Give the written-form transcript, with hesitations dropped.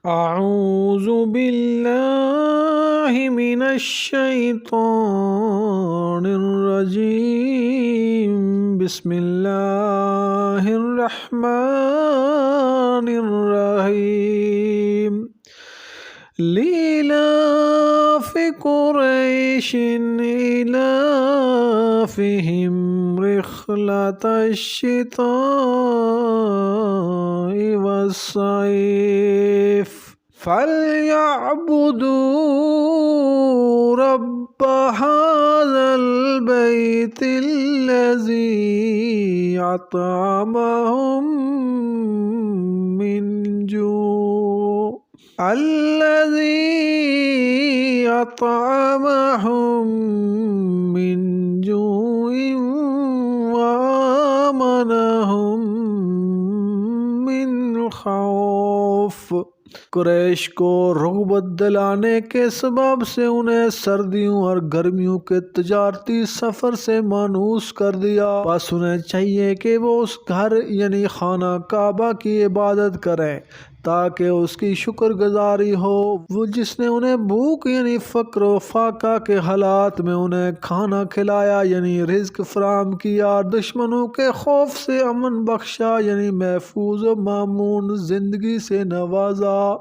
अऊज़ु बिल्लाहि मिनश शैतानिर रजीम बिस्मिल्लाहिर रहमानिर रहीम लीलाफ़ि कुरैशिन इलाफ़िहिम रिह्लतश शिताइ वस्सैफ़ फल्यअबुदू रब्ब हाज़ल बैतिल्लज़ी अतअमहुम मिन जू' अल्लज़ी अतअमहुम मिन जू'इन व आमनहुम मिन खौफ। कुरैश को रुग़बत दिलाने के सबब से उन्हें सर्दियों और गर्मियों के तजारती सफ़र से मानूस कर दिया। बस उन्हें चाहिए कि वो उस घर यानी खाना काबा की इबादत करें ताकि उसकी शुक्रगुजारी हो, वो जिसने उन्हें भूख यानी फ़क्र व फाका के हालात में उन्हें खाना खिलाया यानी रिज़्क फराम किया, दुश्मनों के खौफ से अमन बख्शा यानी महफूज व मामून ज़िंदगी से नवाजा।